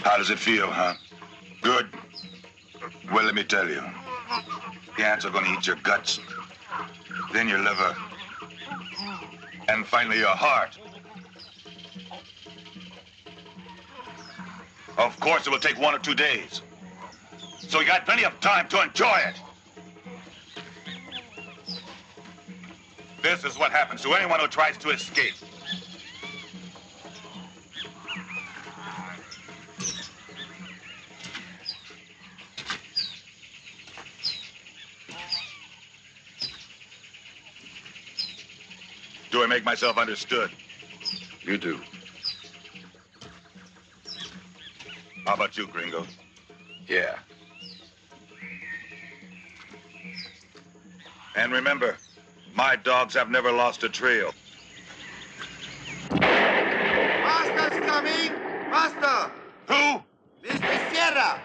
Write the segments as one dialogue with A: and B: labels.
A: How does it feel, huh? Good? Well, let me tell you. The ants are going to eat your guts, then your liver, and finally your heart. Of course, it will take 1 or 2 days. So you got plenty of time to enjoy it. This is what happens to anyone who tries to escape. Do I make myself understood?
B: You do.
A: How about you, gringo?
B: Yeah.
A: And remember, my dogs have never lost a trail.
C: Master's coming! Master!
A: Who?
C: Mr. Sierra!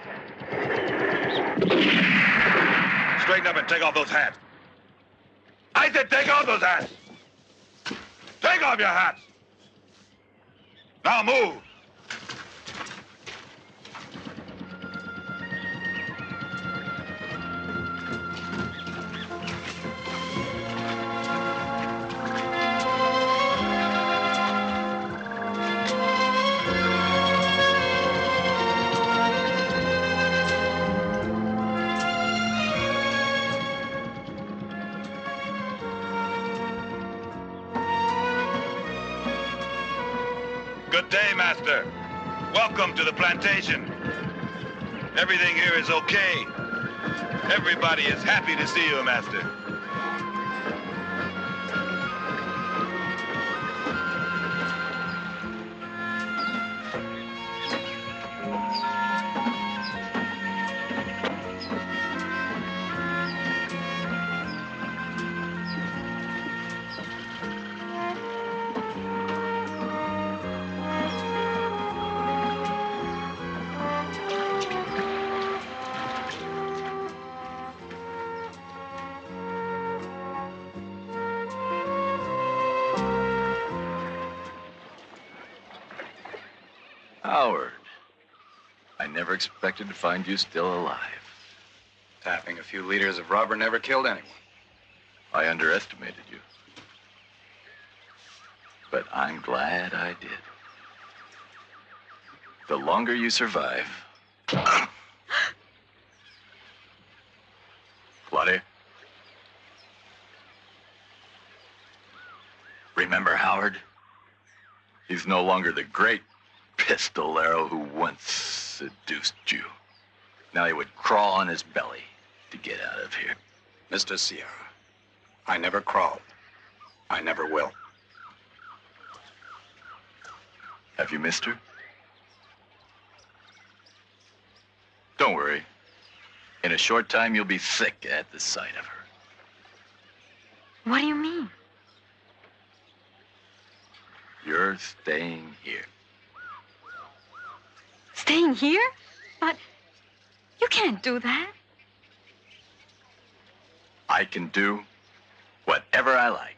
A: Straighten up and take off those hats. I said take off those hats! Take off your hats! Now move! Good day, Master. Welcome to the plantation. Everything here is okay. Everybody is happy to see you, Master.
B: Howard, I never expected to find you still alive.
D: Tapping a few liters of rubber never killed anyone.
B: I underestimated you. But I'm glad I did. The longer you survive... Claudia? Remember Howard? He's no longer the great pistolero who once seduced you. Now he would crawl on his belly to get out of here.
D: Mr. Sierra, I never crawled. I never will.
B: Have you missed her? Don't worry. In a short time, you'll be sick at the sight of her.
E: What do you mean?
B: You're staying here.
E: Staying here? But you can't do that.
B: I can do whatever I like.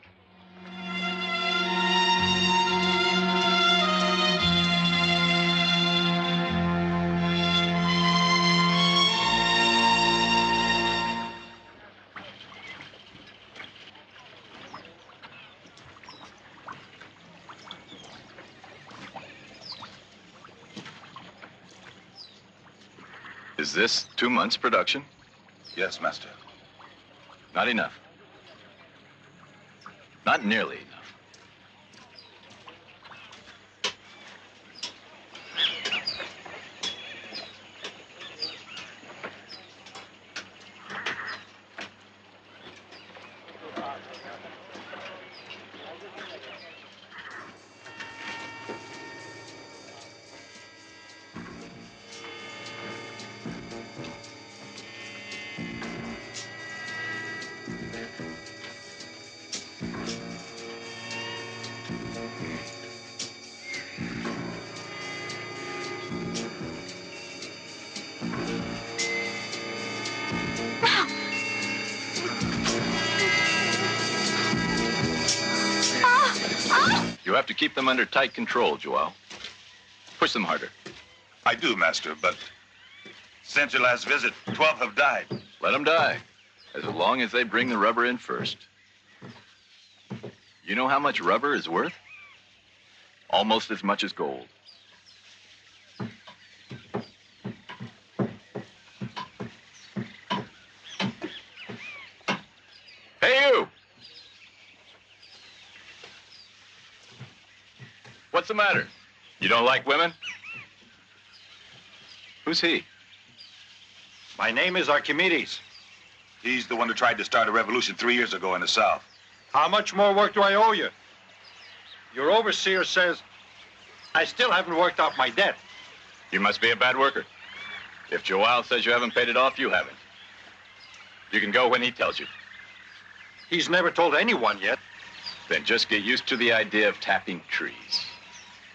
B: Is this 2 months' production?
A: Yes, master.
B: Not enough. Not nearly enough. You have to keep them under tight control, Joao. Push them harder.
A: I do, master, but since your last visit, 12 have died.
B: Let them die, as long as they bring the rubber in first. You know how much rubber is worth? Almost as much as gold. Hey, you! What's the matter? You don't like women? Who's he?
D: My name is Archimedes.
A: He's the one who tried to start a revolution 3 years ago in the South.
D: How much more work do I owe you? Your overseer says I still haven't worked out my debt.
B: You must be a bad worker. If Joao says you haven't paid it off, you haven't. You can go when he tells you.
D: He's never told anyone yet.
B: Then just get used to the idea of tapping trees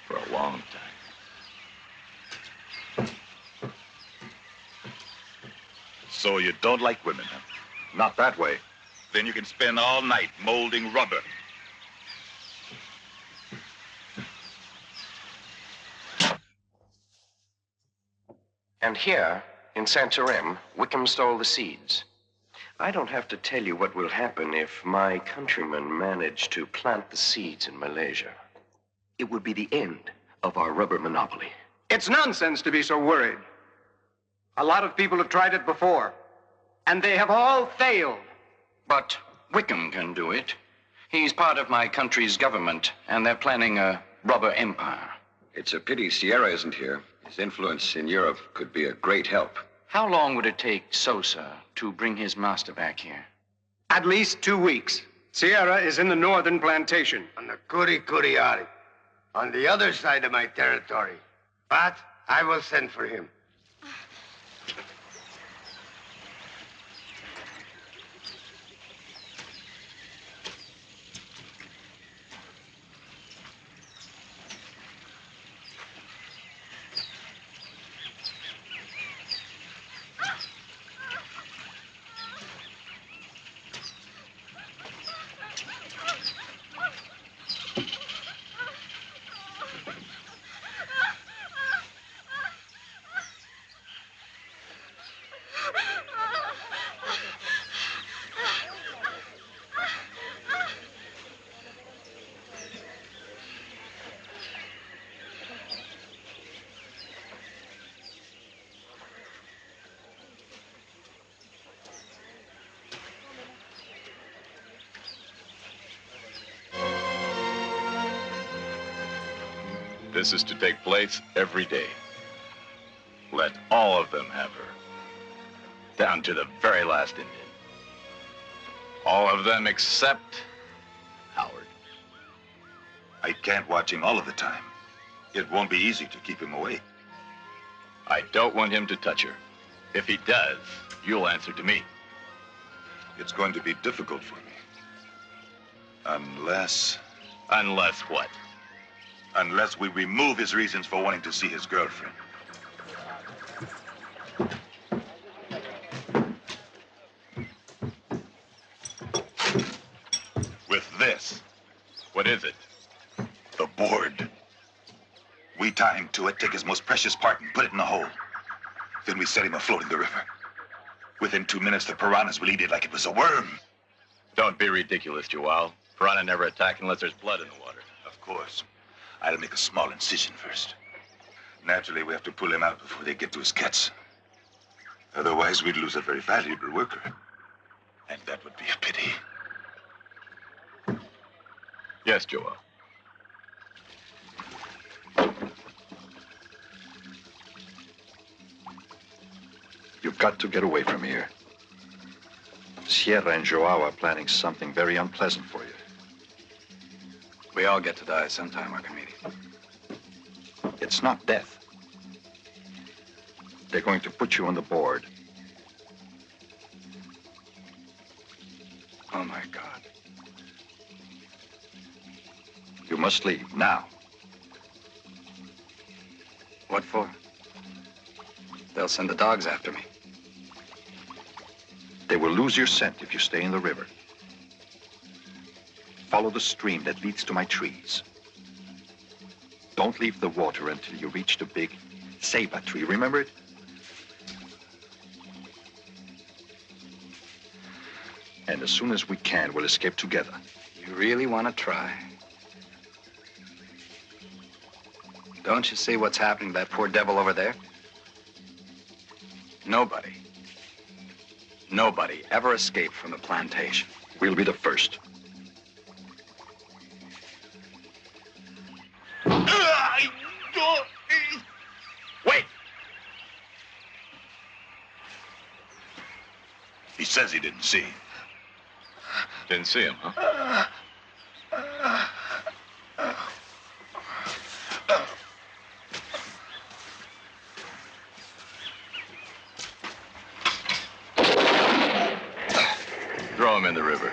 B: for a long time.
A: So you don't like women, huh?
D: Not that way.
A: Then you can spend all night molding rubber.
F: And here, in Santarem, Wickham stole the seeds. I don't have to tell you what will happen if my countrymen manage to plant the seeds in Malaysia. It would be the end of our rubber monopoly.
G: It's nonsense to be so worried. A lot of people have tried it before, and they have all failed.
F: But Wickham can do it. He's part of my country's government, and they're planning a rubber empire.
H: It's a pity Sierra isn't here. His influence in Europe could be a great help.
F: How long would it take Sosa to bring his master back here?
G: At least 2 weeks. Sierra is in the northern plantation.
C: On the Curiari, on the other side of my territory. But I will send for him.
B: This is to take place every day. Let all of them have her. Down to the very last Indian. All of them except Howard.
A: I can't watch him all of the time. It won't be easy to keep him away.
B: I don't want him to touch her. If he does, you'll answer to me.
A: It's going to be difficult for me. Unless...
B: Unless what?
A: Unless we remove his reasons for wanting to see his girlfriend. With this.
B: What is it?
A: The board. We tie him to it, take his most precious part and put it in the hole. Then we set him afloat in the river. Within 2 minutes, the piranhas will eat it like it was a worm.
B: Don't be ridiculous, Joao. Piranha never attack unless there's blood in the water.
A: Of course. I'll make a small incision first. Naturally, we have to pull him out before they get to his cats. Otherwise, we'd lose a very valuable worker. And that would be a pity.
B: Yes, Joao.
I: You've got to get away from here. Sierra and Joao are planning something very unpleasant for you.
J: We all get to die sometime, Archimedes.
I: It's not death. They're going to put you on the board.
J: Oh, my God.
I: You must leave now.
J: What for? They'll send the dogs after me.
I: They will lose your scent if you stay in the river. Follow the stream that leads to my trees. Don't leave the water until you reach the big ceiba tree. Remember it? And as soon as we can, we'll escape together.
J: You really want to try? Don't you see what's happening to that poor devil over there? Nobody ever escaped from the plantation.
I: We'll be the first.
A: Wait! He says he didn't see him.
B: Didn't see him, huh? Throw him in the river.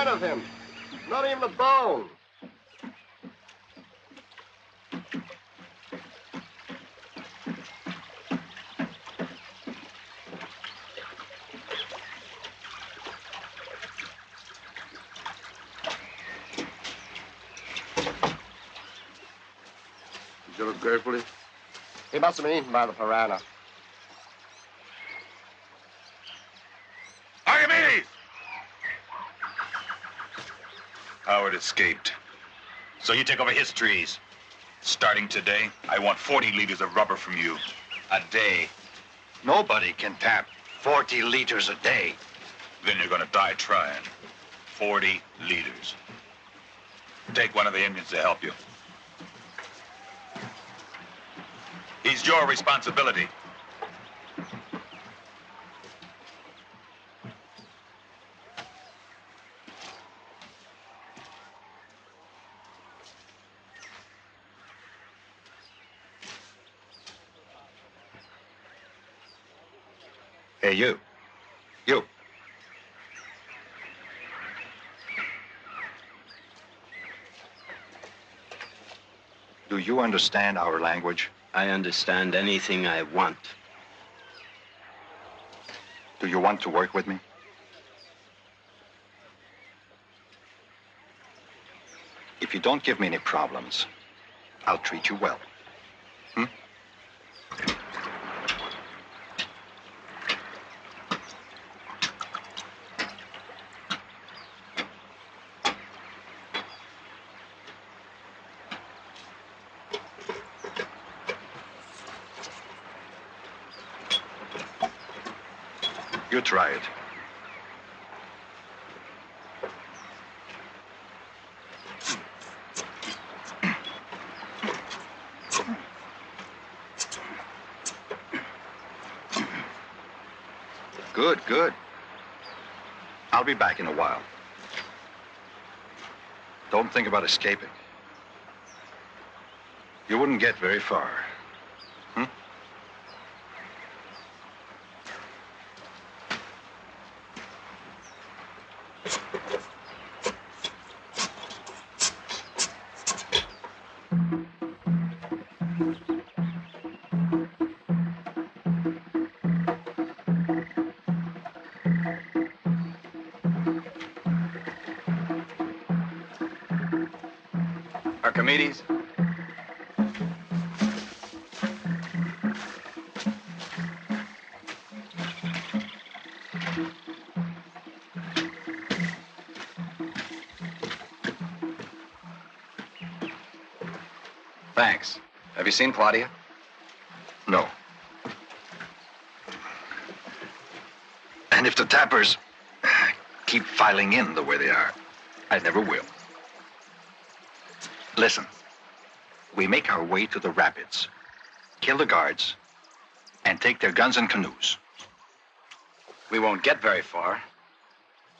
G: Of him. Not even a bone. Did you look carefully? He must have been eaten by the piranha.
A: Archimedes! Howard escaped. So you take over his trees. Starting today, I want 40 liters of rubber from you. A day.
I: Nobody can tap 40 liters a day.
A: Then you're gonna die trying. 40 liters. Take one of the Indians to help you. He's your responsibility.
I: Hey, you. You. Do you understand our language?
K: I understand anything I want.
I: Do you want to work with me? If you don't give me any problems, I'll treat you well. Hmm? You try it. Good, good. I'll be back in a while. Don't think about escaping. You wouldn't get very far. Hmm?
J: Archimedes? Thanks. Have you seen Claudia?
I: No. And if the tappers keep filing in the way they are, I never will. Listen, we make our way to the rapids, kill the guards, and take their guns and canoes.
J: We won't get very far.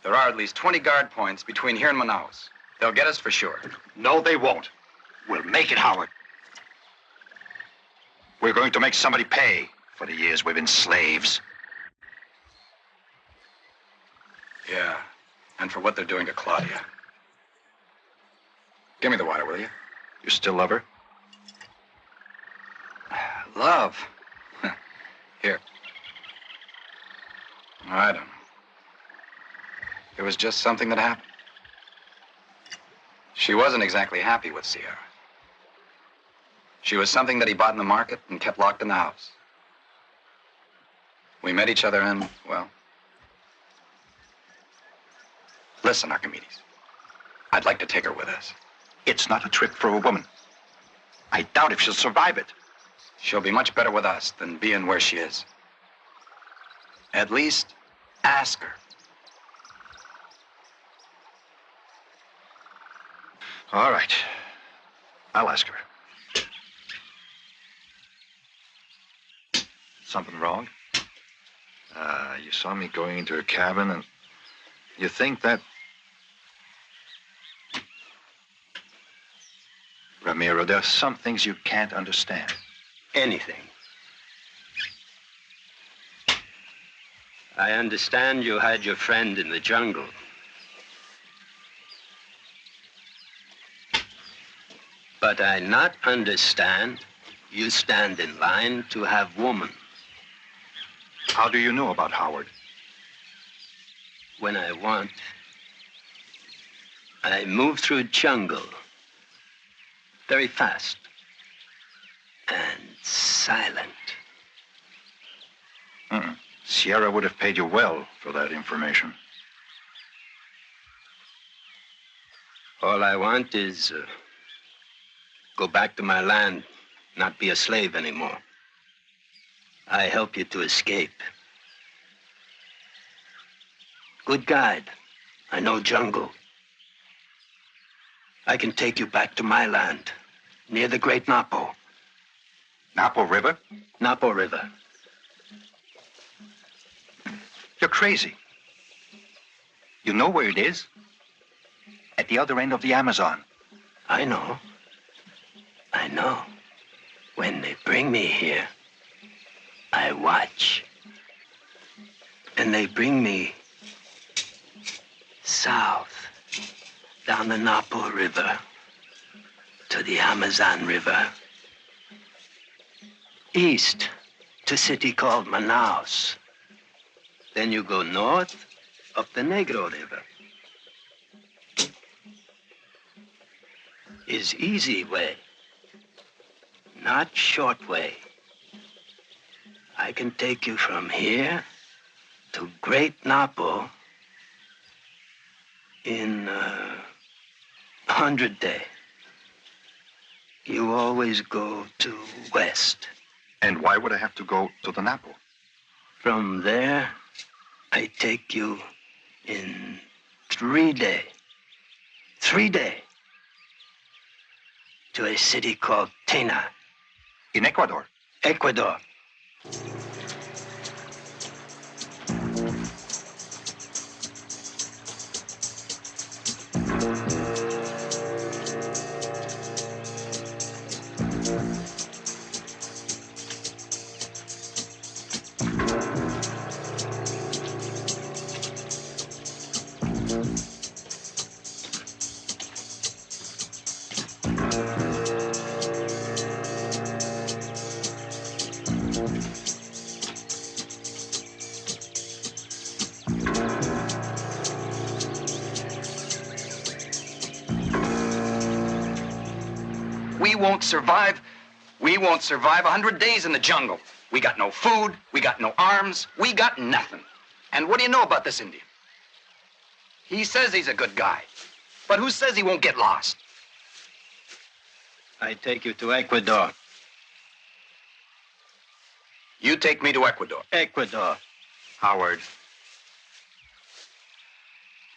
J: There are at least 20 guard points between here and Manaos. They'll get us for sure.
I: No, they won't. We'll make it, Howard. We're going to make somebody pay for the years we've been slaves.
J: Yeah, and for what they're doing to Claudia. Give me the water, will you?
I: You still love her?
J: Love? Here. I don't know. It was just something that happened. She wasn't exactly happy with Sierra. She was something that he bought in the market and kept locked in the house. We met each other and, well... Listen, Archimedes. I'd like to take her with us.
I: It's not a trip for a woman. I doubt if she'll survive it.
J: She'll be much better with us than being where she is. At least, ask her.
I: All right. I'll ask her. Something wrong? You saw me going into her cabin and you think that... Ramiro, there are some things you can't understand.
K: Anything. I understand you had your friend in the jungle. But I not understand you stand in line to have woman.
I: How do you know about Howard?
K: When I want, I move through jungle very fast and silent.
I: Sierra would have paid you well for that information.
K: All I want is go back to my land, not be a slave anymore. I help you to escape. Good guide. I know jungle. I can take you back to my land, near the great Napo.
I: Napo River?
K: Napo River.
I: You're crazy. You know where it is? At the other end of the Amazon.
K: I know. I know. When they bring me here, I watch. And they bring me south, down the Napo River, to the Amazon River. East, to a city called Manaos. Then you go north, up the Negro River. Is easy way, not short way. I can take you from here to Great Napo in 100 days. You always go to west.
I: And why would I have to go to the Napo?
K: From there, I take you in 3 days. 3 days. To a city called Tena.
I: In Ecuador?
K: Ecuador.
J: We won't survive 100 days in the jungle. We got no food, we got no arms, we got nothing. And what do you know about this Indian? He says he's a good guy, but who says he won't get lost?
K: I take you to Ecuador.
J: You take me to Ecuador.
K: Ecuador.
I: Howard.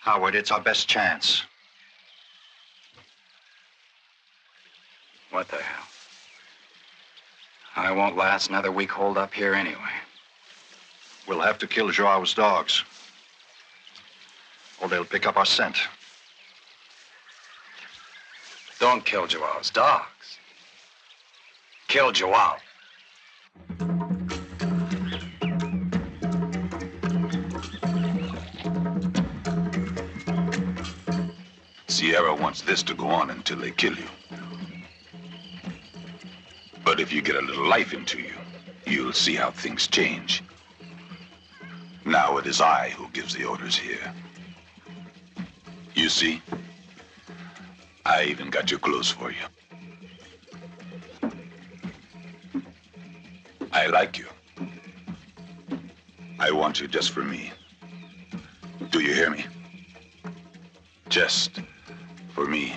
I: Howard, it's our best chance.
J: What the hell? I won't last another week holed up here anyway.
I: We'll have to kill Joao's dogs, or they'll pick up our scent.
J: Don't kill Joao's dogs. Kill Joao.
A: Sierra wants this to go on until they kill you. But if you get a little life into you, you'll see how things change. Now it is I who gives the orders here. You see? I even got your clothes for you. I like you. I want you just for me. Do you hear me? Just for me.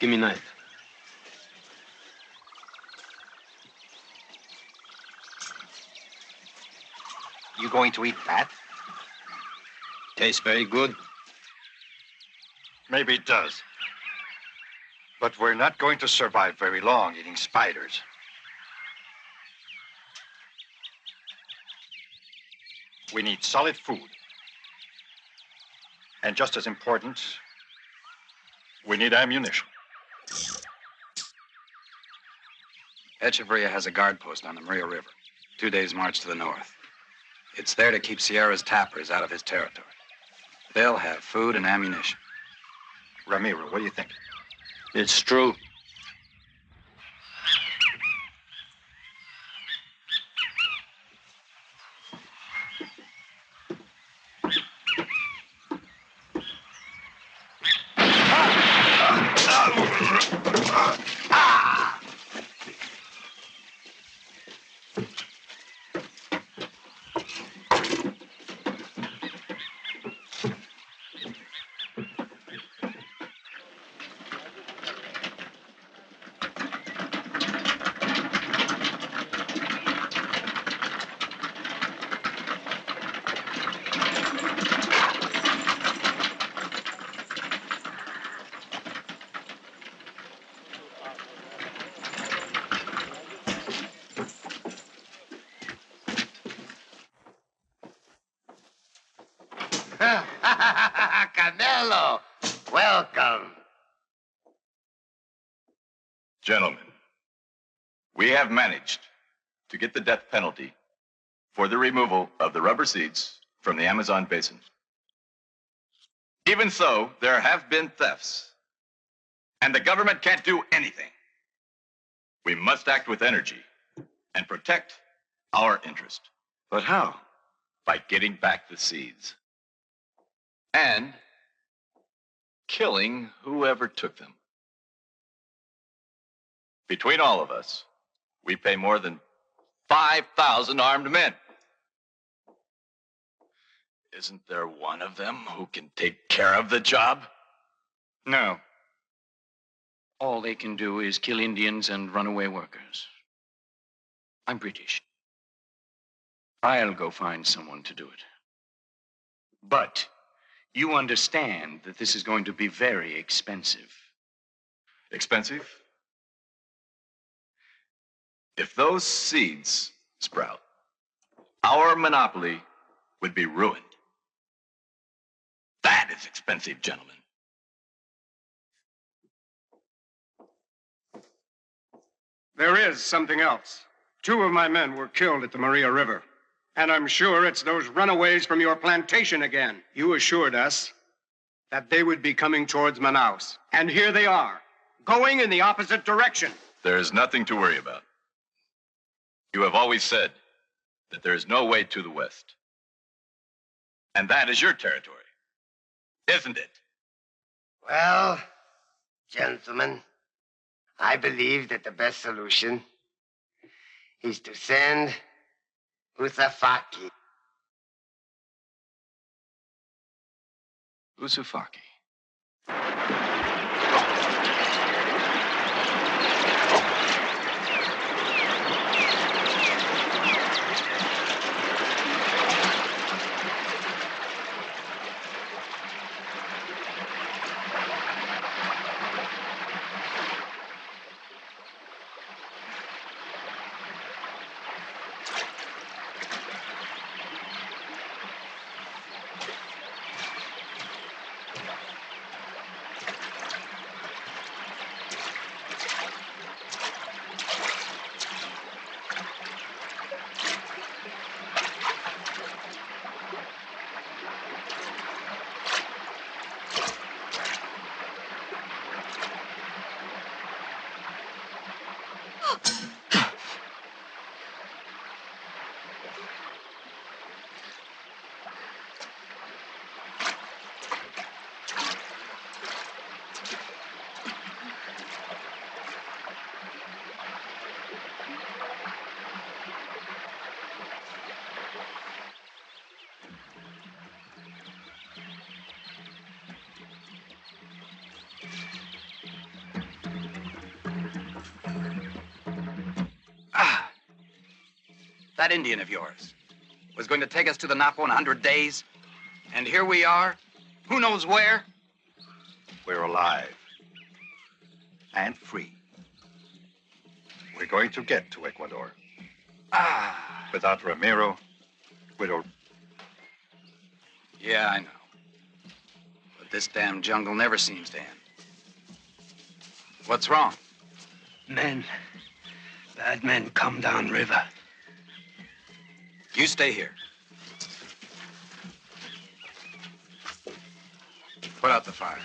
K: me knife.
J: You going to eat that?
K: Tastes very good.
D: Maybe it does. But we're not going to survive very long eating spiders. We need solid food. And just as important, we need ammunition.
J: Echeverria has a guard post on the Maria River, 2 days' march to the north. It's there to keep Sierra's tappers out of his territory. They'll have food and ammunition.
D: Ramiro, what do you think?
K: It's true.
C: Canelo, welcome.
B: Gentlemen, we have managed to get the death penalty for the removal of the rubber seeds from the Amazon basin. Even so, there have been thefts, and the government can't do anything. We must act with energy and protect our interest.
H: But how?
B: By getting back the seeds. And killing whoever took them. Between all of us, we pay more than 5,000 armed men. Isn't there one of them who can take care of the job?
J: No. All they can do is kill Indians and runaway workers. I'm British. I'll go find someone to do it. But you understand that this is going to be very expensive.
B: Expensive? If those seeds sprout, our monopoly would be ruined. That is expensive, gentlemen.
G: There is something else. 2 of my men were killed at the Maria River. And I'm sure it's those runaways from your plantation again. You assured us that they would be coming towards Manaos. And here they are, going in the opposite direction.
B: There is nothing to worry about. You have always said that there is no way to the west. And that is your territory, isn't it?
C: Well, gentlemen, I believe that the best solution is to send Usafaki.
B: Usufaki.
J: that Indian of yours, was going to take us to the Napo in 100 days. And here we are, who knows where?
I: We're alive. And free. We're going to get to Ecuador. Without Ramiro, without...
J: Yeah, I know. But this damn jungle never seems to end. What's wrong?
K: Men. Bad men come down river.
J: You stay here. Put out the fire.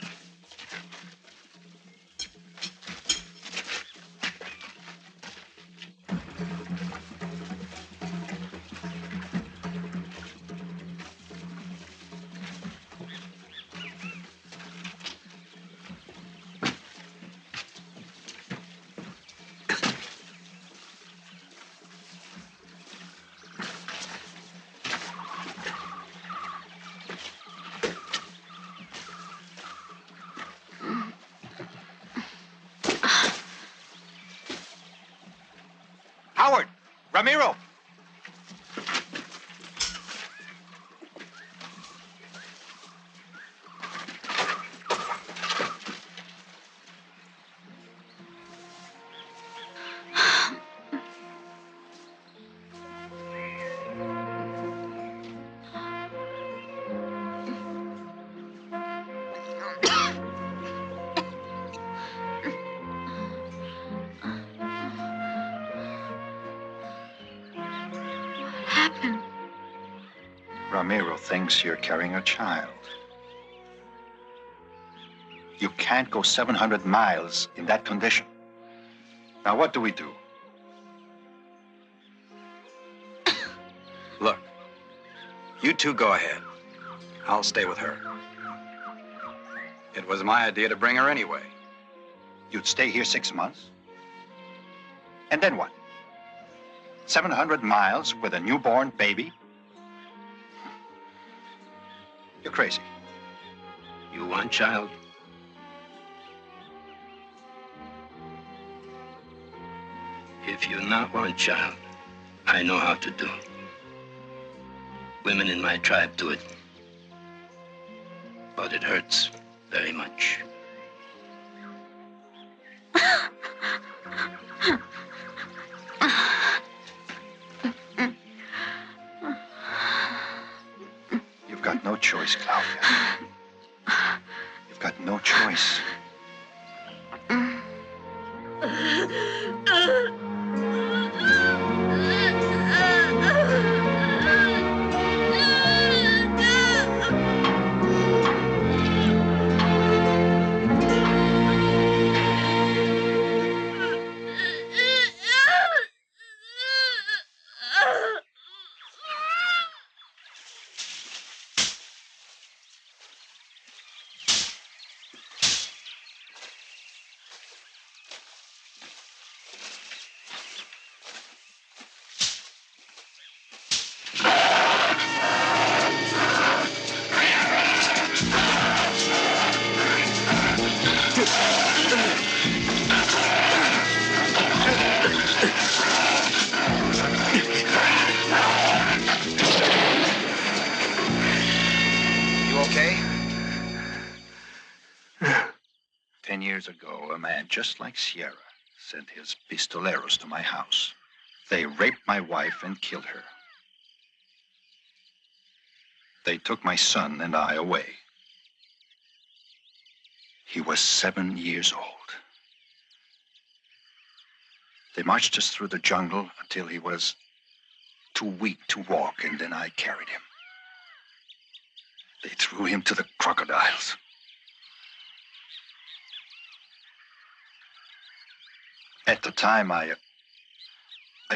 I: Howard! Ramiro! Ramiro thinks you're carrying a child. You can't go 700 miles in that condition. Now, what do we do?
J: Look, you two go ahead. I'll stay with her. It was my idea to bring her anyway.
I: You'd stay here 6 months? And then what? 700 miles with a newborn baby? You're crazy.
K: You want child? If you not want child, I know how to do. Women in my tribe do it. But it hurts very much.
I: You've got no choice, Claudia. You've got no choice.
J: Okay?
I: 10 years ago, a man just like Sierra sent his pistoleros to my house. They raped my wife and killed her. They took my son and I away. He was 7 years old. They marched us through the jungle until he was too weak to walk, and then I carried him. They threw him to the crocodiles. At the time, I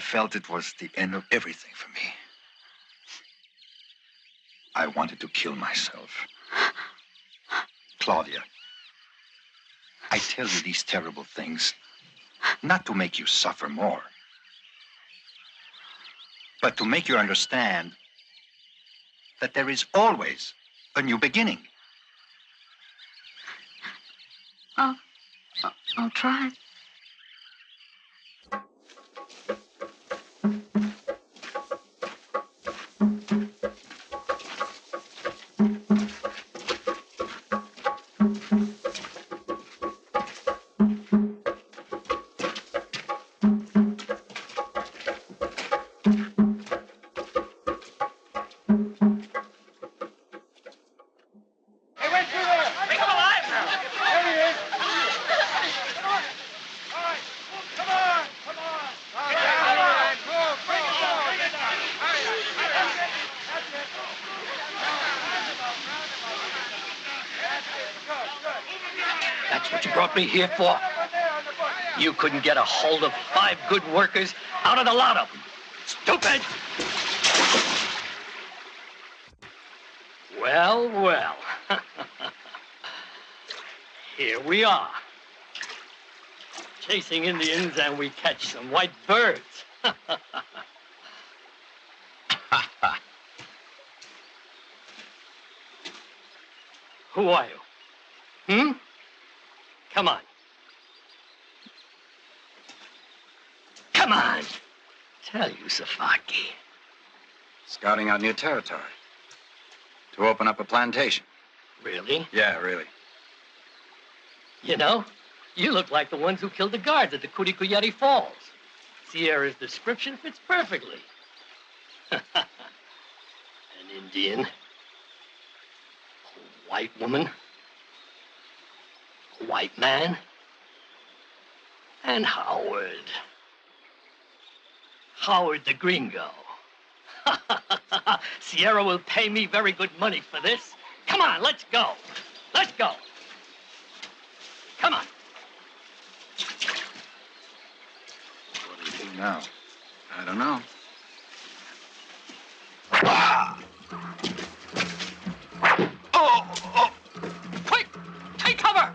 I: felt it was the end of everything for me. I wanted to kill myself. Claudia, I tell you these terrible things not to make you suffer more, but to make you understand that there is always a new beginning.
E: I'll try.
K: That's what you brought me here for? You couldn't get a hold of 5 good workers out of the lot of them. Stupid! Well, well. Here we are. Chasing Indians and we catch some white birds. Who are you? Come on. Come on. Tell you, Safaki.
J: Scouting out new territory. To open up a plantation.
K: Really?
J: Yeah, really.
K: You know, you look like the ones who killed the guards at the Curicuyeti Falls. Sierra's description fits perfectly. An Indian. A white woman. A white man. And Howard. Howard the Gringo. Sierra will pay me very good money for this. Come on, let's go. Let's go. Come on.
J: What do you do now? I don't know.
K: Oh! Quick! Take cover!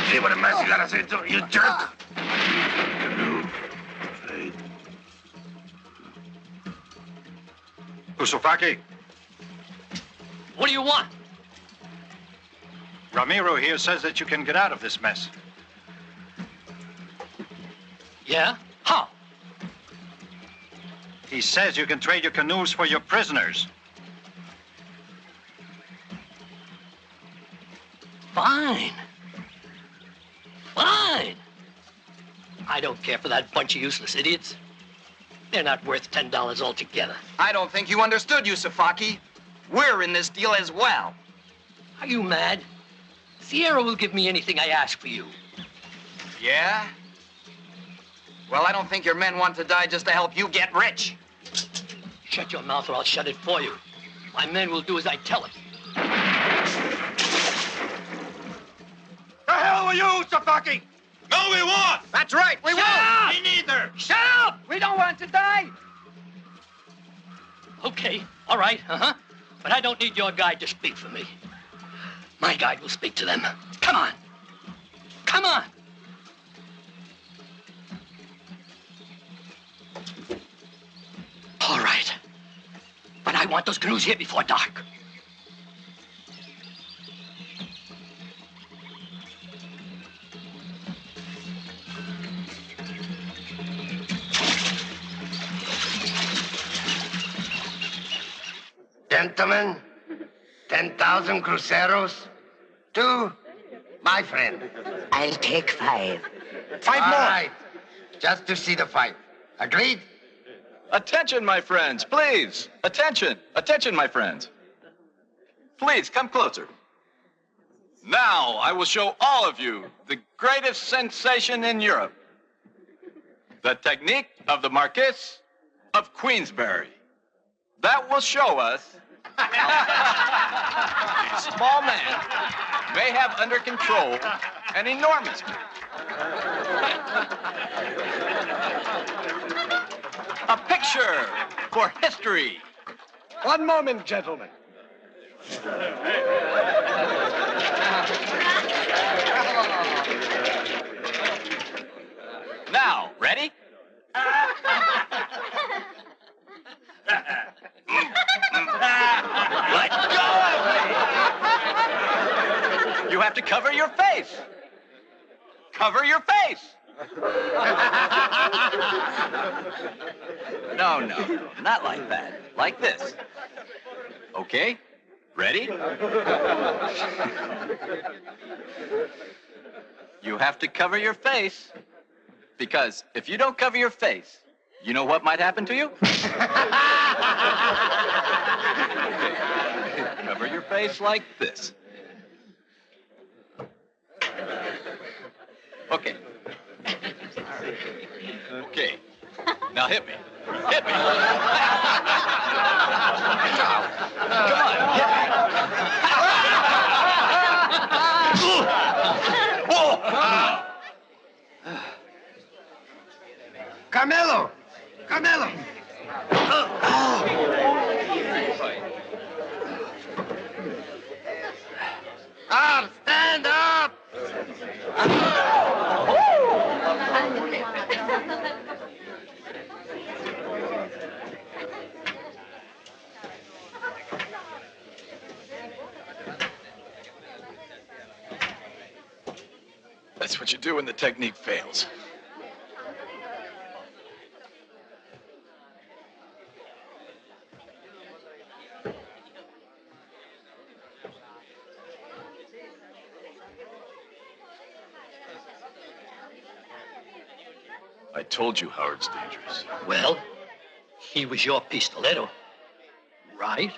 C: See what a mess you got us into, you jerk!
D: Usufaki,
K: What do you want?
D: Ramiro here says that you can get out of this mess.
K: Yeah? How?
D: He says you can trade your canoes for your prisoners.
K: Fine. Fine. I don't care for that bunch of useless idiots. They're not worth $10 altogether.
J: I don't think you understood, Yusufaki. We're in this deal as well.
K: Are you mad? Sierra will give me anything I ask for you.
J: Yeah? Well, I don't think your men want to die just to help you get rich.
K: Shut your mouth or I'll shut it for you. My men will do as I tell them.
D: The hell with you, Safaki!
J: No, we won't!
C: That's right, we
K: Shut up!
D: Me neither!
K: Shut up! We don't want to die! Okay, all right, But I don't need your guide to speak for me. My guide will speak to them. Come on. Come on. All right. But I want those canoes here before dark.
C: Gentlemen, 10,000 cruceros to my friend.
L: I'll take 5.
C: 5 more. All right, just to see the fight. Agreed?
B: Attention, my friends, please. Attention. Attention, my friends. Please, come closer. Now, I will show all of you the greatest sensation in Europe. The technique of the Marquis of Queensberry. That will show us a small man may have under control an enormous man. A picture for history.
G: One moment, gentlemen.
B: Now, ready? Let go of me! You have to cover your face. Cover your face. No, not like that. Like this. Okay? Ready? You have to cover your face, because if you don't cover your face, you know what might happen to you? Cover your face like this. Okay. Okay. Now hit me. Hit me. Come on, hit me.
C: Carmelo! Carmelo! Up! Stand up!
B: That's what you do when the technique fails. I told you Howard's dangerous.
K: Well, he was your pistolero, right?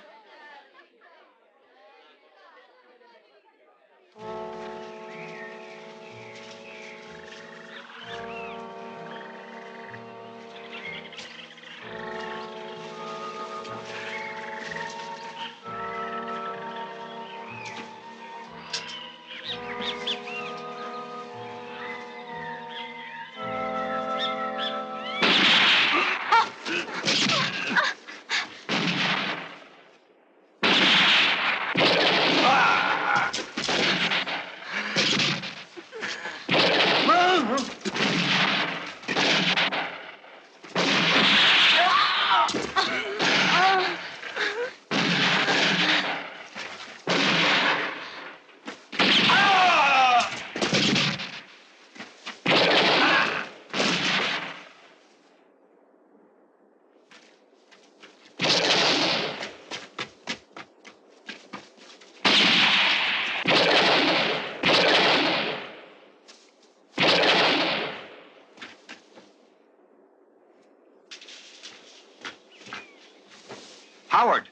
I: Howard!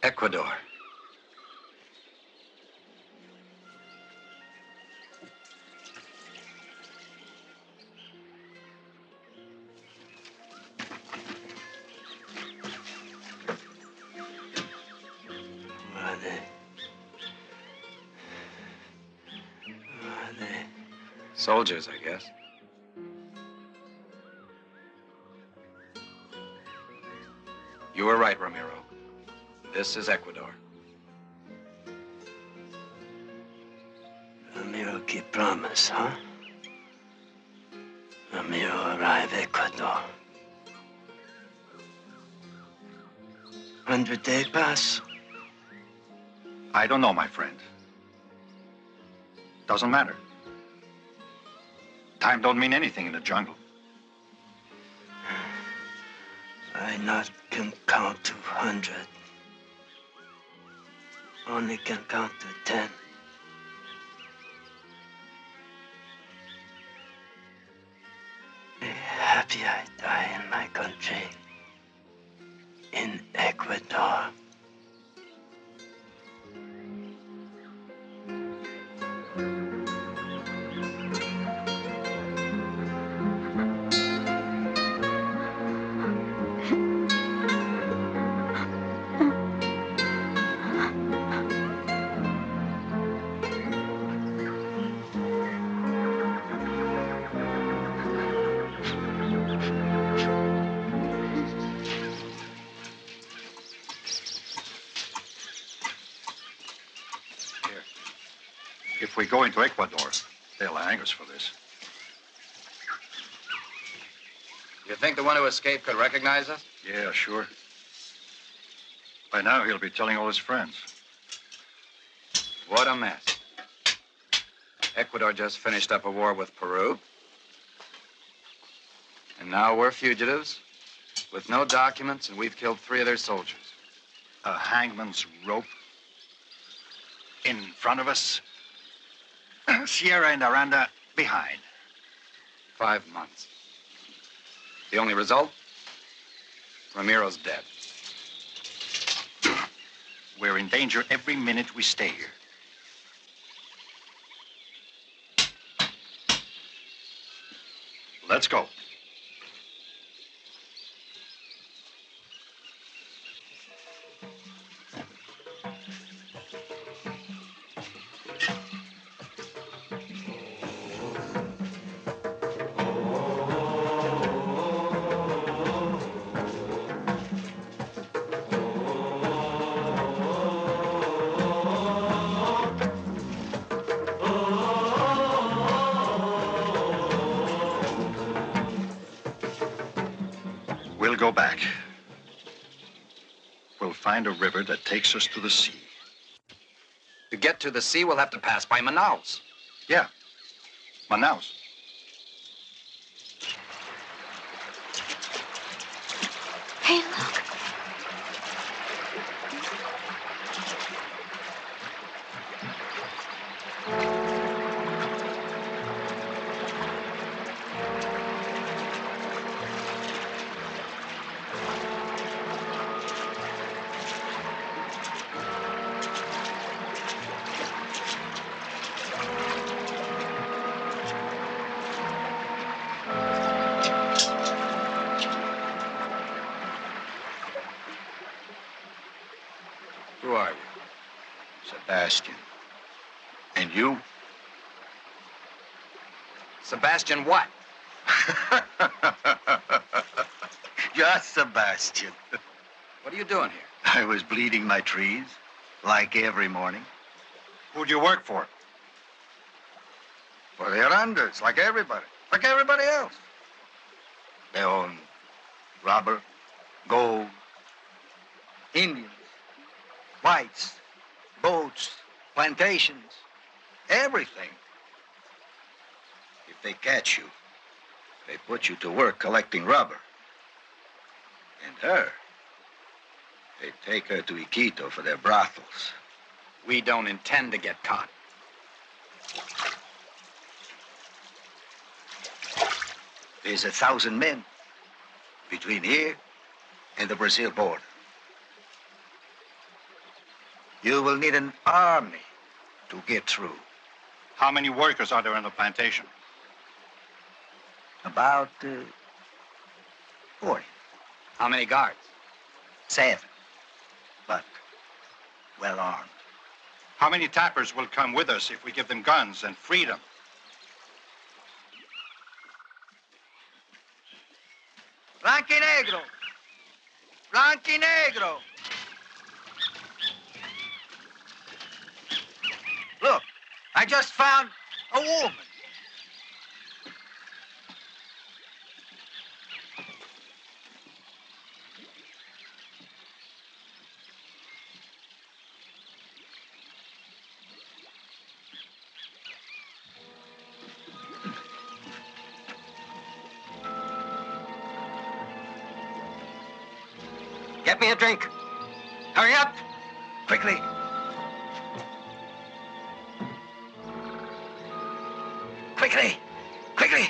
J: Ecuador. Soldiers, I guess. You were right, Ramiro. This is Ecuador.
K: Ramiro keep promise, huh? Ramiro arrive Ecuador. 100 day pass?
I: I don't know, my friend. Doesn't matter. Time don't mean anything in the jungle.
K: I not can count to 100. Only can count to 10. Be happy I die in my country. In Ecuador.
I: If we go into Ecuador, they'll hang us for this.
J: You think the one who escaped could recognize us?
I: Yeah, sure. By now, he'll be telling all his friends.
J: What a mess. Ecuador just finished up a war with Peru. And now we're fugitives with no documents, and we've killed 3 of their soldiers.
I: A hangman's rope in front of us. Sierra and Aranda behind.
J: 5 months. The only result? Ramiro's dead.
I: We're in danger every minute we stay here. Let's go. We'll go back. We'll find a river that takes us to the sea.
J: To get to the sea, we'll have to pass by Manaos.
I: Yeah, Manaos.
E: Hey, look.
J: Who are you?
I: Sebastian. And you?
J: Sebastian what?
I: Just Sebastian.
J: What are you doing here?
I: I was bleeding my trees, like every morning.
D: Who'd you work for?
I: For the Arandas, like everybody else. They own rubber, gold, Indians, whites, boats, plantations, everything. If they catch you, they put you to work collecting rubber. And her, they take her to Iquitos for their brothels.
J: We don't intend to get caught.
I: There's 1,000 men between here and the Brazil border. You will need an army to get through.
D: How many workers are there on the plantation?
I: About 40.
J: How many guards?
I: 7. But well armed.
D: How many tappers will come with us if we give them guns and freedom?
I: Blanquinegro! Blanquinegro! Look, I just found a woman.
J: Get me a drink. Hurry up.
I: Quickly. Quickly. Quickly.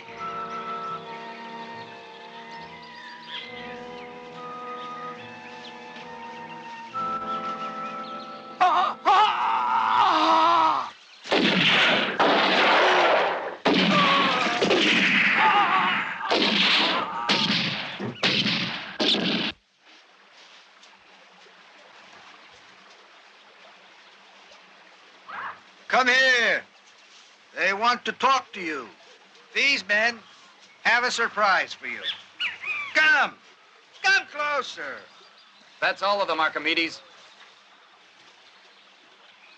I: Come here. They want to talk to you. These men have a surprise for you. Come. Come closer.
J: That's all of them, Archimedes.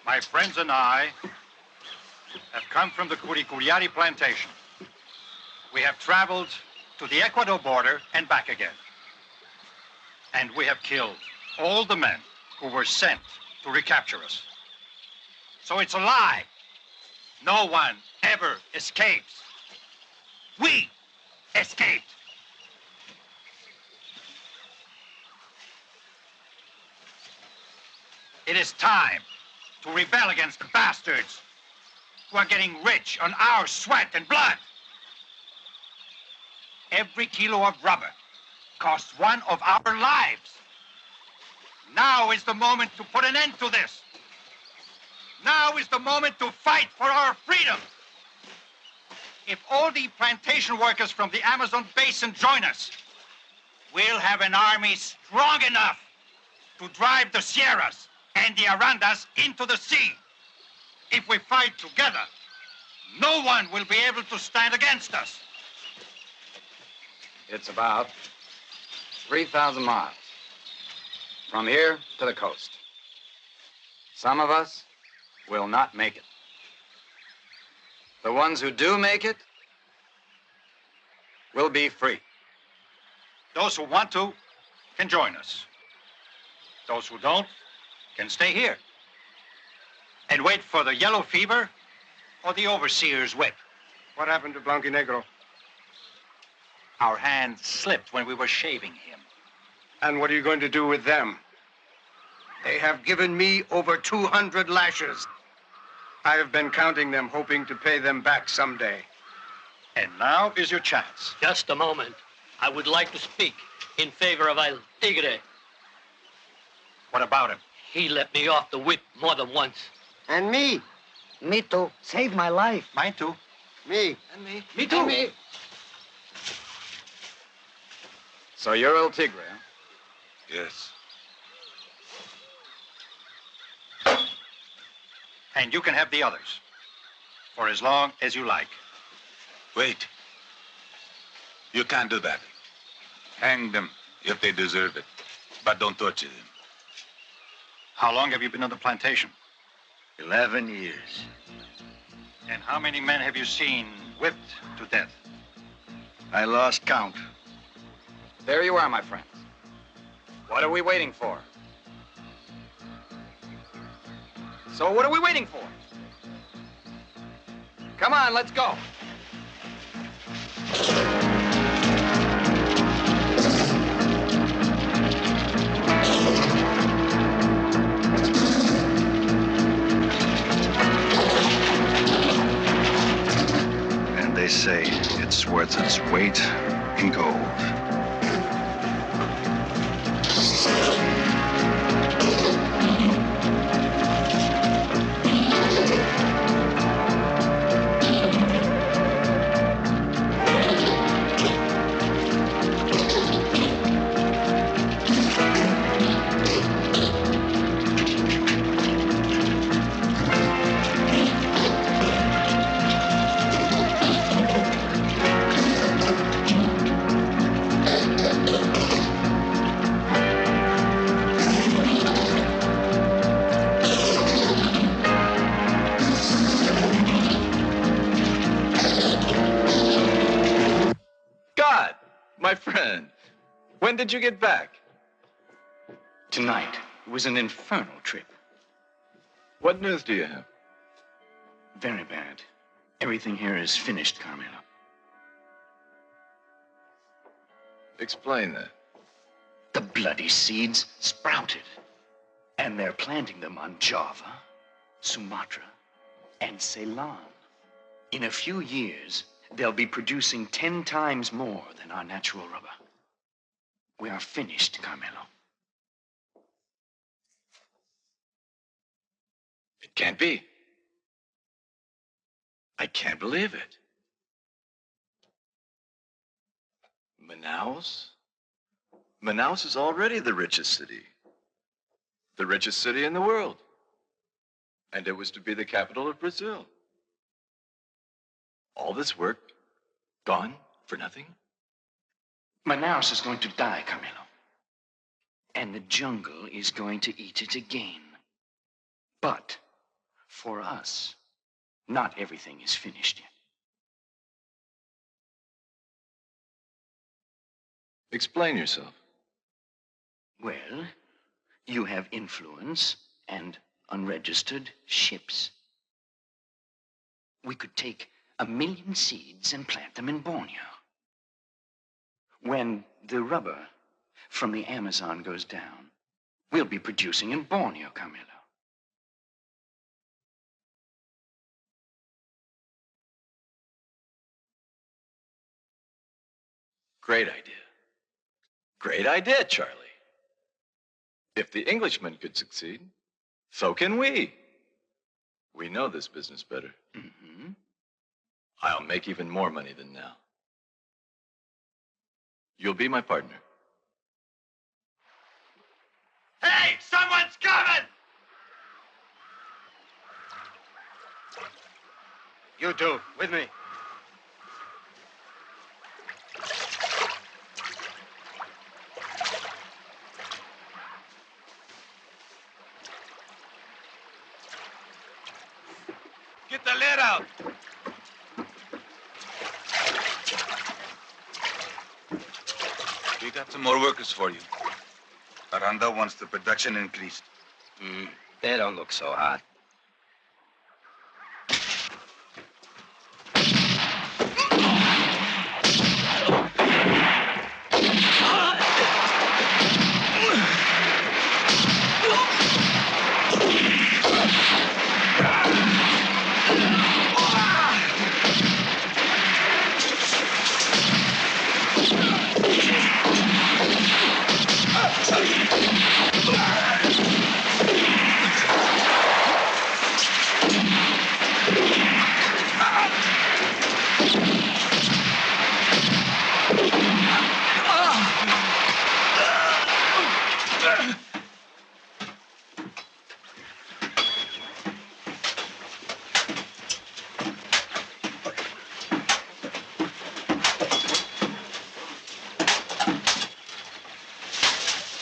D: My friends and I have come from the Curicuriari plantation. We have traveled to the Ecuador border and back again. And we have killed all the men who were sent to recapture us. So it's a lie. No one ever escapes. We escaped. It is time to rebel against the bastards who are getting rich on our sweat and blood. Every kilo of rubber costs one of our lives. Now is the moment to put an end to this. Now is the moment to fight for our freedom. if all the plantation workers from the Amazon basin join us, we'll have an army strong enough to drive the Sierras and the Arandas into the sea. If we fight together, no one will be able to stand against us.
J: It's about 3,000 miles from here to the coast. Some of us will not make it. The ones who do make it will be free.
D: Those who want to can join us. Those who don't can stay here and wait for the yellow fever or the overseer's whip.
G: What happened to Blanquinegro?
D: Our hand slipped when we were shaving him.
G: And what are you going to do with them? They have given me over 200 lashes. I have been counting them, hoping to pay them back someday.
D: And now is your chance.
K: Just a moment. I would like to speak in favor of El Tigre.
D: What about him?
K: He let me off the whip more than once.
C: And me.
L: Me too. Saved my life.
D: Mine too.
C: Me.
L: And me.
K: Me too.
L: And me.
J: So you're El Tigre, huh?
A: Yes.
D: And you can have the others for as long as you like.
A: Wait. You can't do that. Hang them if they deserve it, but don't torture them.
D: How long have you been on the plantation?
I: 11 years.
D: And how many men have you seen whipped to death?
I: I lost count.
J: There you are, my friends. What are we waiting for? So what are we waiting for? Come on, let's go.
I: And they say it's worth its weight in gold.
B: My friend, when did you get back?
F: Tonight. It was an infernal trip.
B: What news do you have?
F: Very bad. Everything here is finished, Carmelo.
B: Explain that.
F: The bloody seeds sprouted. And they're planting them on Java, Sumatra, and Ceylon. In a few years, they'll be producing 10 times more than our natural rubber. We are finished, Carmelo.
B: It can't be. I can't believe it. Manaos? Manaos is already the richest city. The richest city in the world. And it was to be the capital of Brazil. All this work, gone for nothing?
F: Manaus is going to die, Carmelo. And the jungle is going to eat it again. But, for us, not everything is finished yet.
B: Explain yourself.
F: Well, you have influence and unregistered ships. We could take 1 million seeds and plant them in Borneo. When the rubber from the Amazon goes down, we'll be producing in Borneo, Carmelo.
B: Great idea. Great idea, Charlie. If the Englishmen could succeed, so can we. We know this business better.
F: Mm-hmm.
B: I'll make even more money than now. You'll be my partner.
D: Hey, someone's coming!
G: You two, with me.
D: Get the lid out.
A: We got some more workers for you. Aranda wants the production increased.
K: They don't look so hot.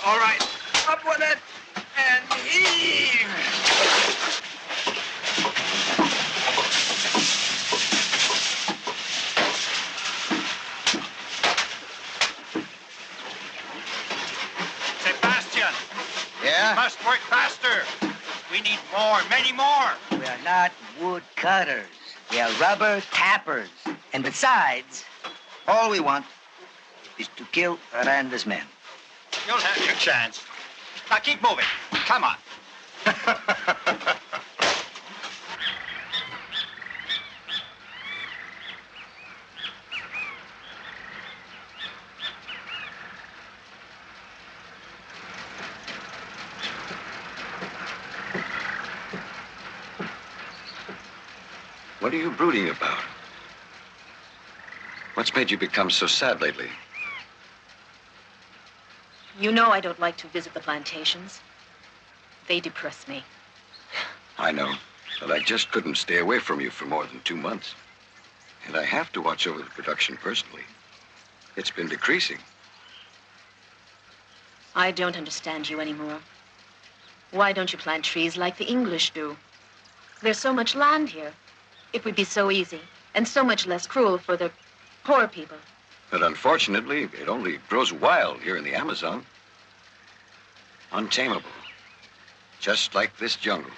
J: All right, up with it and heave.
D: Sebastian,
L: Yeah?
D: you must work faster. We need more, many more.
L: We are not wood cutters. We are rubber tappers. And besides, all we want is to kill Aranda's men.
D: You'll have your chance. Now keep moving. Come on.
H: What are you brooding about? What's made you become so sad lately?
M: You know I don't like to visit the plantations. They depress me.
H: I know, but I just couldn't stay away from you for more than 2 months. And I have to watch over the production personally. It's been decreasing.
M: I don't understand you anymore. Why don't you plant trees like the English do? There's so much land here. It would be so easy and so much less cruel for the poor people.
H: But unfortunately, it only grows wild here in the Amazon. Untamable. Just like this jungle.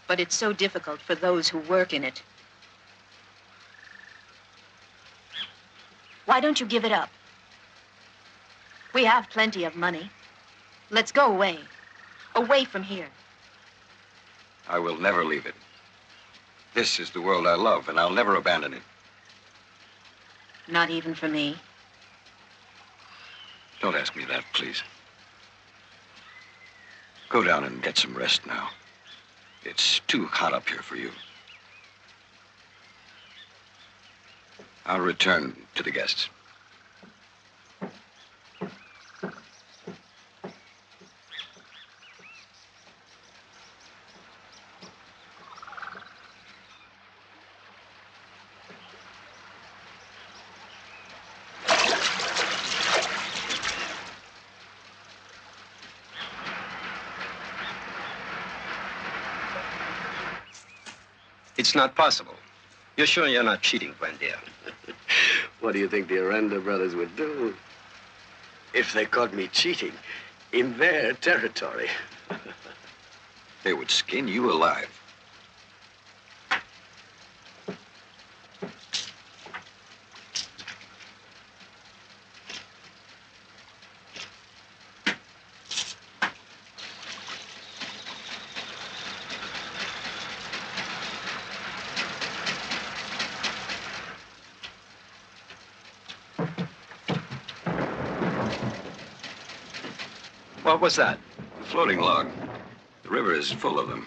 M: But it's so difficult for those who work in it. Why don't you give it up? We have plenty of money. Let's go away. Away from here.
H: I will never leave it. This is the world I love, and I'll never abandon it.
M: Not even for me.
H: Don't ask me that, please. Go down and get some rest now. It's too hot up here for you. I'll return to the guests.
K: It's not possible. You're sure you're not cheating, Buendia?
N: What do you think the Aranda brothers would do if they caught me cheating in their territory?
H: They would skin you alive.
K: What was that?
H: A floating log. The river is full of them.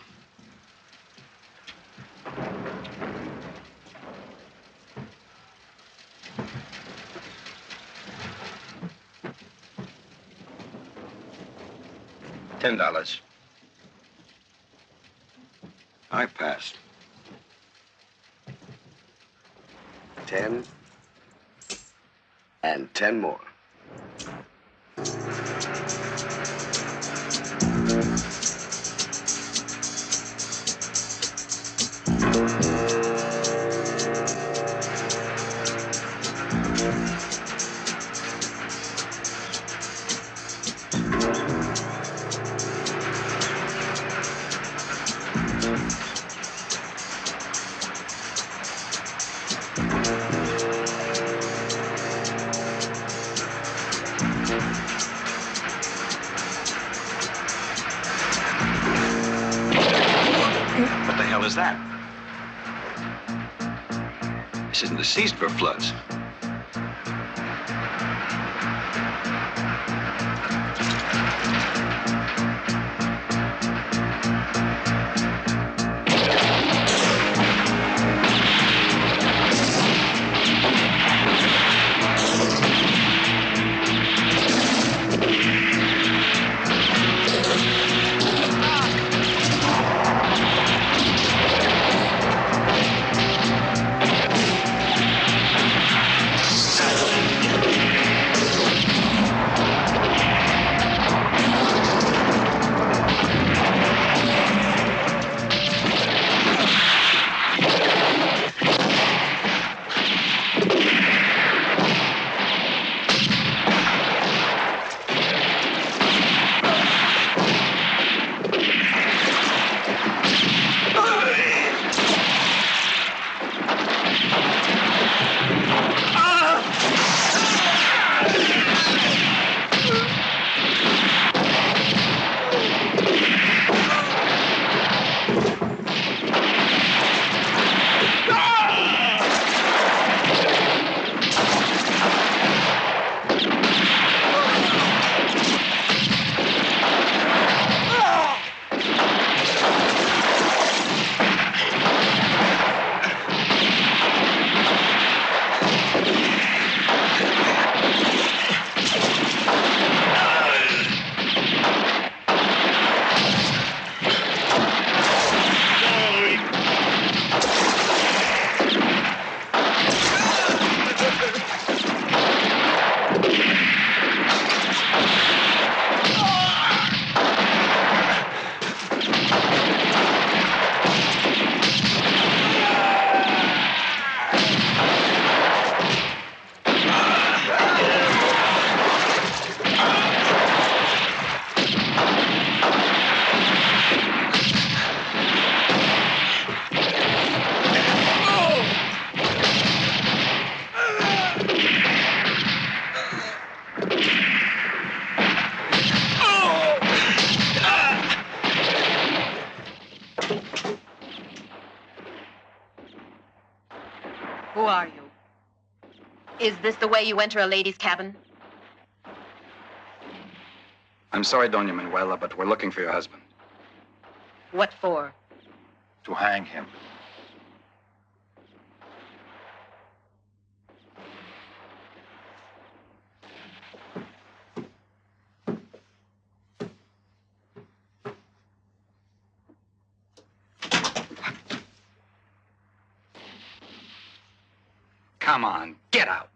H: $10. I passed.
N: 10 and 10 more.
H: What the hell is that? This isn't the season for floods.
M: Who are you? Is this the way you enter a lady's cabin?
J: I'm sorry, Doña Manuela, but we're looking for your husband.
M: What for?
I: To hang him.
J: Come on, get out.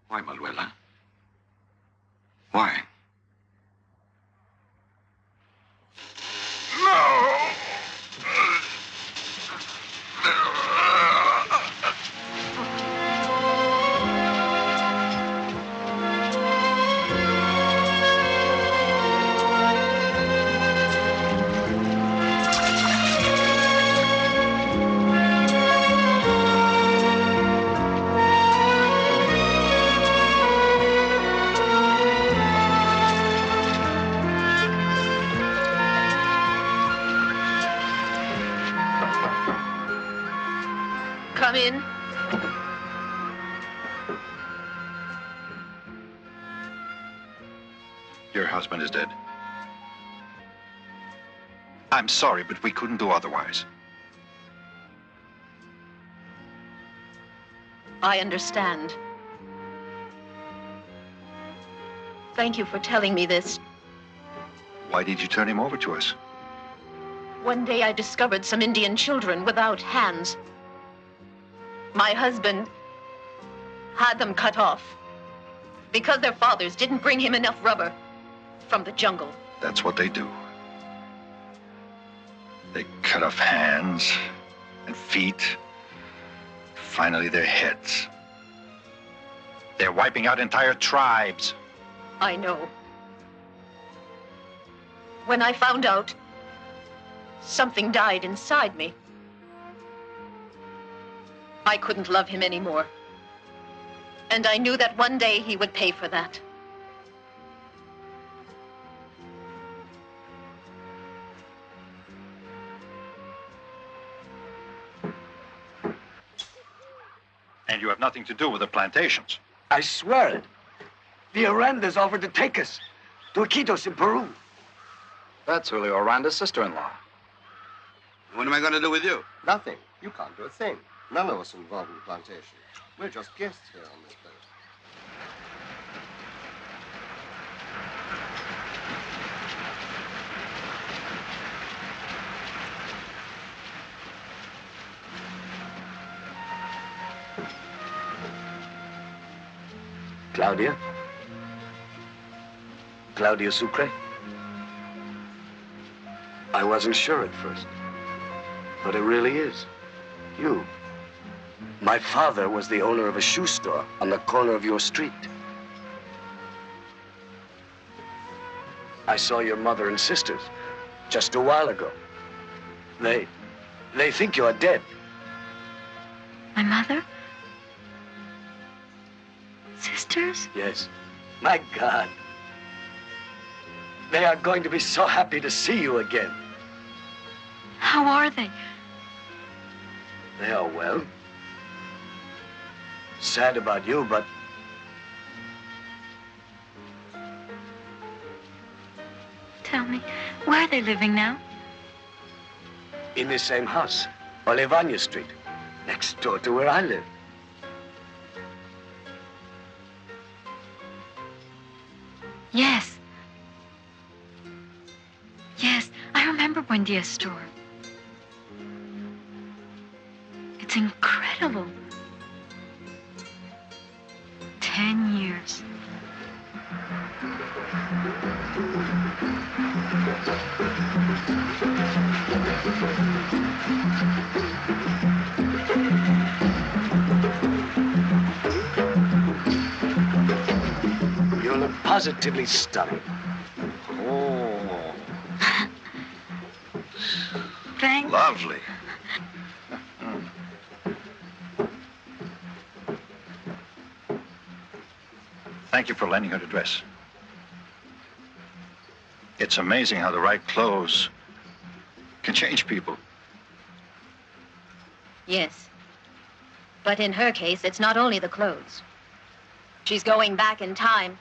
H: Why, Manuela? Why?
A: No!
M: Come in.
I: Your husband is dead. I'm sorry, but we couldn't do otherwise.
M: I understand. Thank you for telling me this.
I: Why did you turn him over to us?
M: One day I discovered some Indian children without hands. My husband had them cut off because their fathers didn't bring him enough rubber from the jungle.
I: That's what they do. They cut off hands and feet, finally their heads. They're wiping out entire tribes.
M: I know. When I found out, something died inside me. I couldn't love him anymore. And I knew that one day he would pay for that.
D: And you have nothing to do with the plantations.
N: I swear it. The Arandas offered to take us to Iquitos in Peru.
J: That's Julio Aranda's sister-in-law.
O: What am I going to do with you?
P: Nothing. You can't do a thing. None of us are involved in the plantation. We're just guests here on this boat.
N: Claudia? Claudia Sucre? I wasn't sure at first, but it really is. You. My father was the owner of a shoe store on the corner of your street. I saw your mother and sisters just a while ago. They think you are dead.
E: My mother? Sisters?
N: Yes. My God. They are going to be so happy to see you again.
E: How are they?
N: They are well. Sad about you, but...
E: Tell me, where are they living now?
N: in the same house, Olivania Street, next door to where I live.
E: Yes. Yes, I remember Buendia's store. It's incredible. 10 years.
N: You look positively stunning.
H: Oh.
E: Thanks.
H: Lovely.
I: Thank you for lending her the dress. It's amazing how the right clothes can change people.
M: Yes. But in her case, it's not only the clothes. She's going back in time,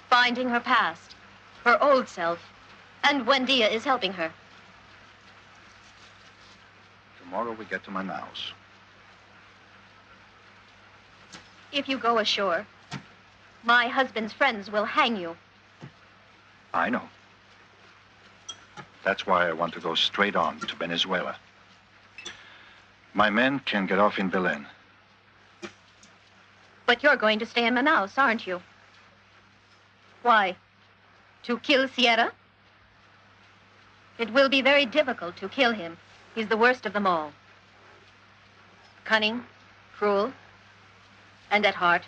M: finding her past, her old self, and Buendia is helping her.
I: Tomorrow we get to Manaos.
M: If you go ashore, my husband's friends will hang you.
I: I know. That's why I want to go straight on to Venezuela. My men can get off in Belén.
M: But you're going to stay in Manaos, aren't you? Why? To kill Sierra? It will be very difficult to kill him. He's the worst of them all. Cunning, cruel, and at heart,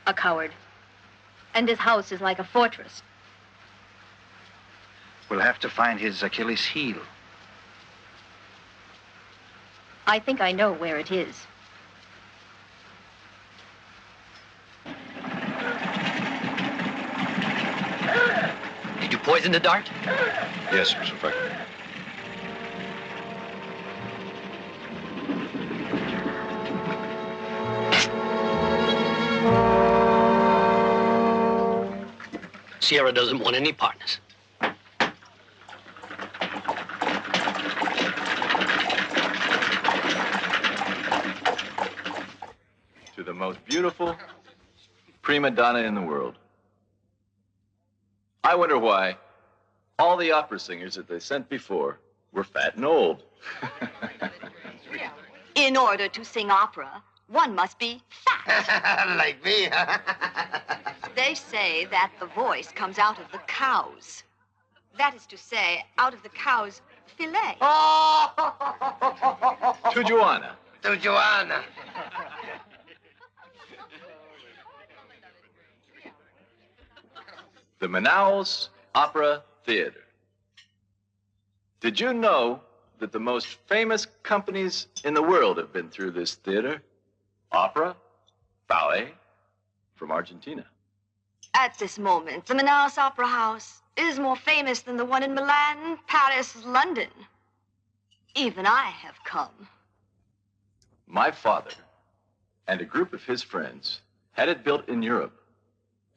M: a coward. And his house is like a fortress.
I: We'll have to find his Achilles heel.
M: I think I know where it is.
K: Did you poison the dart?
I: Yes, Mr. Franklin.
K: Sierra doesn't want any partners.
B: To the most beautiful prima donna in the world. I wonder why all the opera singers that they sent before were fat and old.
E: In order to sing opera, one must be fat.
C: Like me.
E: They say that the voice comes out of the cows. That is to say, out of the cow's fillet.
B: To Joanna.
C: To Joanna.
B: The Manaos Opera Theater. Did you know that the most famous companies in the world have been through this theater? Opera, ballet, from Argentina.
E: At this moment, the Manaos Opera House is more famous than the one in Milan, Paris, London. Even I have come.
B: My father and a group of his friends had it built in Europe.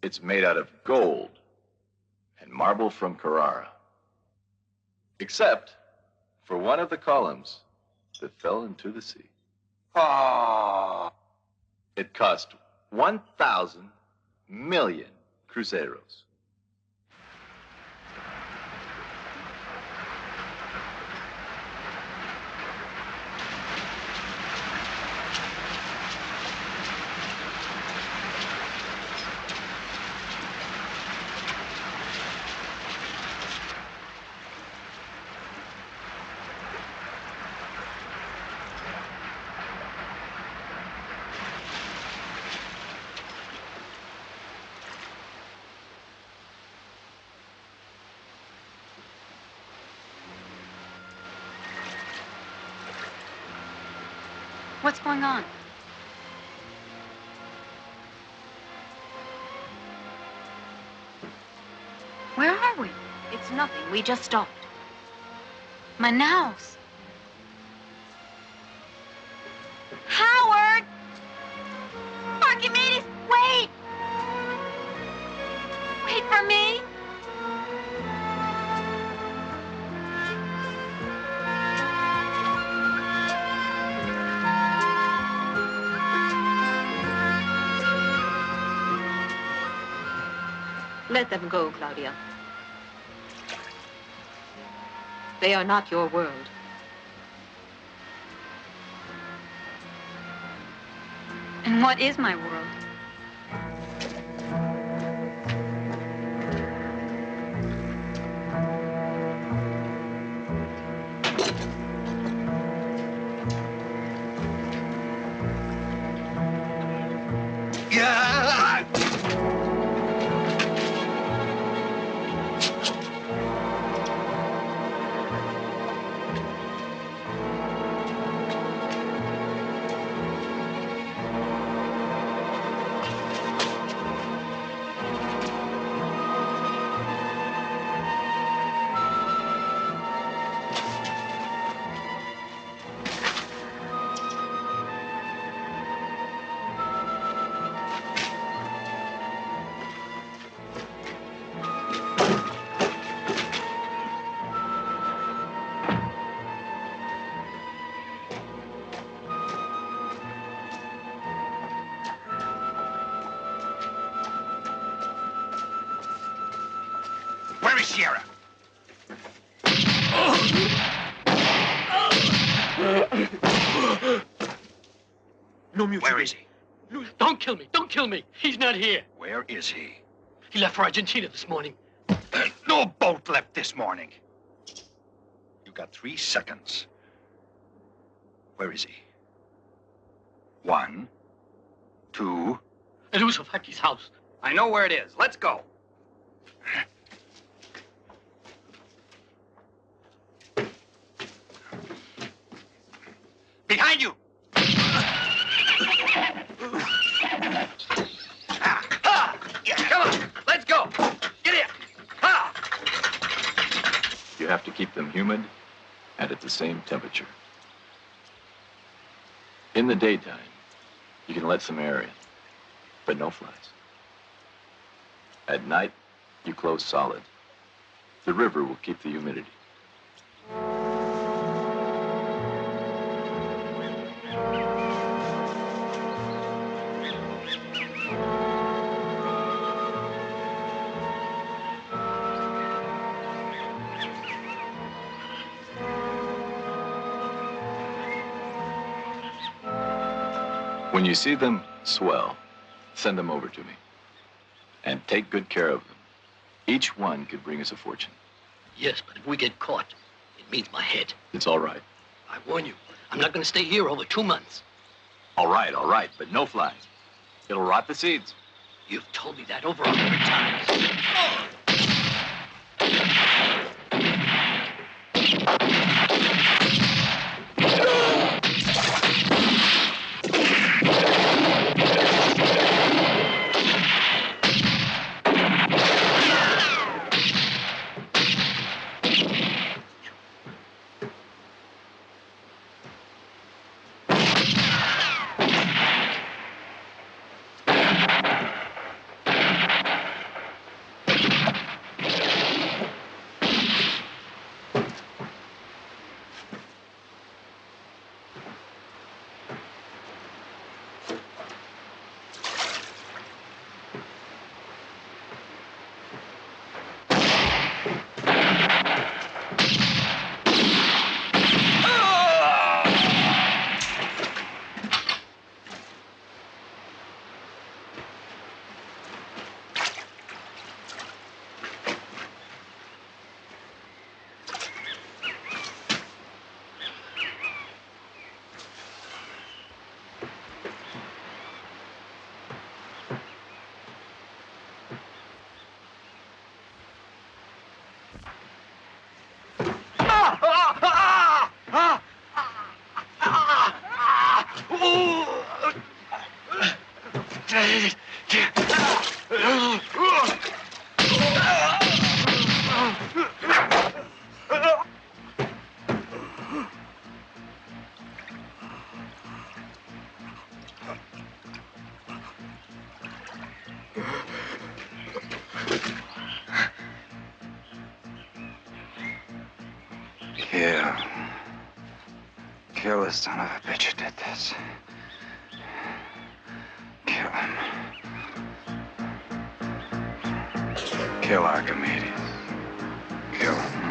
B: It's made out of gold and marble from Carrara. Except for one of the columns that fell into the sea.
C: Oh.
B: It cost 1,000 million cruzeros.
M: What's going on? Where are we?
E: It's nothing. We just stopped.
M: Manaos.
E: Howard! Archimedes, wait! Wait for me.
M: Let them go, Claudia. They are not your world. And what is my world?
D: Where is Sierra?
Q: No mutual.
D: Where is he?
Q: Don't kill me. Don't kill me. He's not here.
D: Where is he?
Q: He left for Argentina this morning.
D: No boat left this morning. You got 3 seconds. Where is he? 1, 2.
Q: At Usofaki's house.
J: I know where it is. Let's go.
D: Behind you!
J: Come on, let's go. Get in.
B: You have to keep them humid and at the same temperature. In the daytime, you can let some air in, but no flies. At night, you close solid. The river will keep the humidity. When you see them, swell. Send them over to me. And take good care of them. Each one could bring us a fortune.
Q: Yes, but if we get caught, it means my head.
B: It's all right.
Q: I warn you, I'm not going to stay here over 2 months.
B: All right, but no flies. It'll rot the seeds.
Q: You've told me that over 100 times.
H: Kill the son of a bitch who did this. Kill him. Kill Archimedes. Kill him.